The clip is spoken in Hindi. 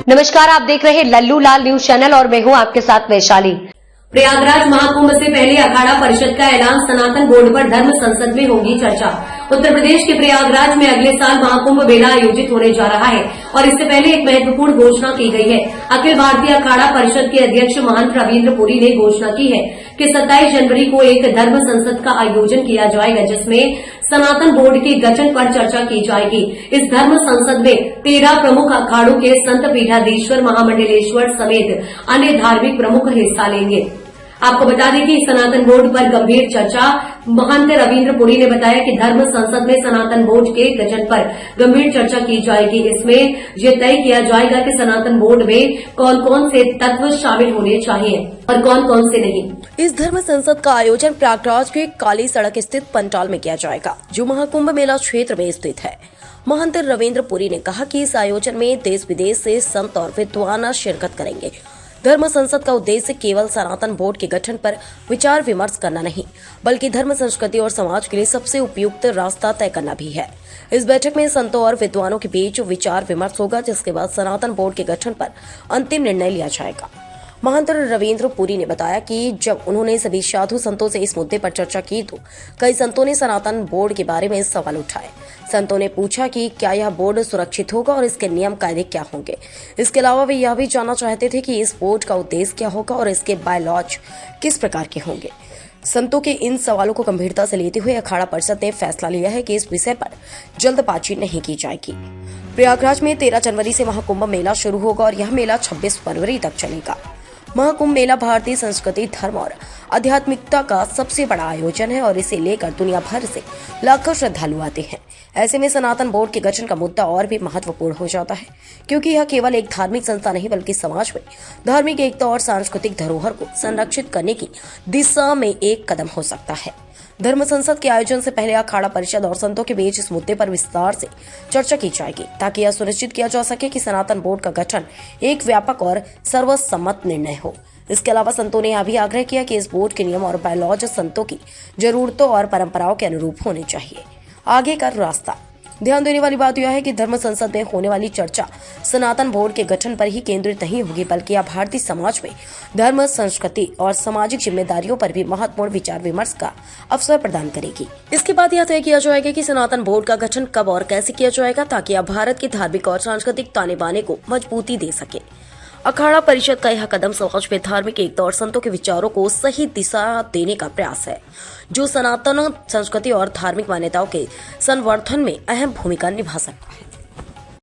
नमस्कार, आप देख रहे हैं लल्लू लाल न्यूज चैनल और मैं हूं आपके साथ वैशाली। प्रयागराज महाकुंभ से पहले अखाड़ा परिषद का ऐलान, सनातन बोर्ड पर धर्म संसद में होगी चर्चा। उत्तर प्रदेश के प्रयागराज में अगले साल महाकुंभ मेला आयोजित होने जा रहा है और इससे पहले एक महत्वपूर्ण घोषणा की गई है। अखिल भारतीय अखाड़ा परिषद के अध्यक्ष महंत रविन्द्र पुरी ने घोषणा की है कि 27 जनवरी को एक धर्म संसद का आयोजन किया जाएगा, जिसमें सनातन बोर्ड के गठन पर चर्चा की जाएगी। इस धर्म संसद में 13 प्रमुख अखाड़ों के संत पीठाधीश्वर, महामंडलेश्वर समेत अन्य धार्मिक प्रमुख हिस्सा लेंगे। आपको बता दें कि सनातन बोर्ड पर गंभीर चर्चा। महंत रविन्द्र पुरी ने बताया कि धर्म संसद में सनातन बोर्ड के गठन पर गंभीर चर्चा की जाएगी। इसमें यह तय किया जाएगा कि सनातन बोर्ड में कौन कौन से तत्व शामिल होने चाहिए और कौन कौन से नहीं। इस धर्म संसद का आयोजन प्रयागराज के काली सड़क स्थित पंडाल में किया जाएगा, जो महाकुंभ मेला क्षेत्र में स्थित है। महंत रविन्द्र पुरी ने कहा कि इस आयोजन में देश विदेश से संत और विद्वान शिरकत करेंगे। धर्म संसद का उद्देश्य केवल सनातन बोर्ड के गठन पर विचार विमर्श करना नहीं, बल्कि धर्म, संस्कृति और समाज के लिए सबसे उपयुक्त रास्ता तय करना भी है। इस बैठक में संतों और विद्वानों के बीच विचार विमर्श होगा, जिसके बाद सनातन बोर्ड के गठन पर अंतिम निर्णय लिया जाएगा। महंत रविन्द्र पुरी ने बताया कि जब उन्होंने सभी साधु संतों से इस मुद्दे पर चर्चा की तो कई संतों ने सनातन बोर्ड के बारे में सवाल उठाए। संतों ने पूछा कि क्या यह बोर्ड सुरक्षित होगा और इसके नियम कायदे क्या होंगे। इसके अलावा वे यह भी जानना चाहते थे कि इस बोर्ड का उद्देश्य क्या होगा और इसके बायलॉज किस प्रकार के होंगे। संतों के इन सवालों को गंभीरता से लेते हुए अखाड़ा परिषद ने फैसला लिया है कि इस विषय पर जल्दबाजी नहीं की जाएगी। प्रयागराज में 13 जनवरी से महाकुंभ मेला शुरू होगा और यह मेला 26 फरवरी तक चलेगा। महाकुंभ मेला भारतीय संस्कृति, धर्म और आध्यात्मिकता का सबसे बड़ा आयोजन है और इसे लेकर दुनिया भर से लाखों श्रद्धालु आते हैं। ऐसे में सनातन बोर्ड के गठन का मुद्दा और भी महत्वपूर्ण हो जाता है, क्योंकि यह केवल एक धार्मिक संस्था नहीं, बल्कि समाज में धार्मिक एकता और सांस्कृतिक धरोहर को संरक्षित करने की दिशा में एक कदम हो सकता है। धर्म संसद के आयोजन से पहले अखाड़ा परिषद और संतों के बीच इस मुद्दे पर विस्तार से चर्चा की जाएगी, ताकि यह सुनिश्चित किया जा सके कि सनातन बोर्ड का गठन एक व्यापक और सर्वसम्मत निर्णय हो। इसके अलावा संतों ने यह भी आग्रह किया कि इस बोर्ड के नियम और बायलॉज संतों की जरूरतों और परंपराओं के अनुरूप होने चाहिए। आगे का रास्ता। ध्यान देने वाली बात यह है कि धर्म संसद में होने वाली चर्चा सनातन बोर्ड के गठन पर ही केंद्रित नहीं होगी, बल्कि यह भारतीय समाज में धर्म, संस्कृति और सामाजिक जिम्मेदारियों पर भी महत्वपूर्ण विचार विमर्श का अवसर प्रदान करेगी। इसके बाद यह तय किया जाएगा कि सनातन बोर्ड का गठन कब और कैसे किया जाएगा, ताकि यह भारत के धार्मिक और सांस्कृतिक ताने बाने को मजबूती दे सके। अखाड़ा परिषद का यह कदम समाज में धार्मिक एकता और संतों के विचारों को सही दिशा देने का प्रयास है, जो सनातन संस्कृति और धार्मिक मान्यताओं के संवर्धन में अहम भूमिका निभा सकता है।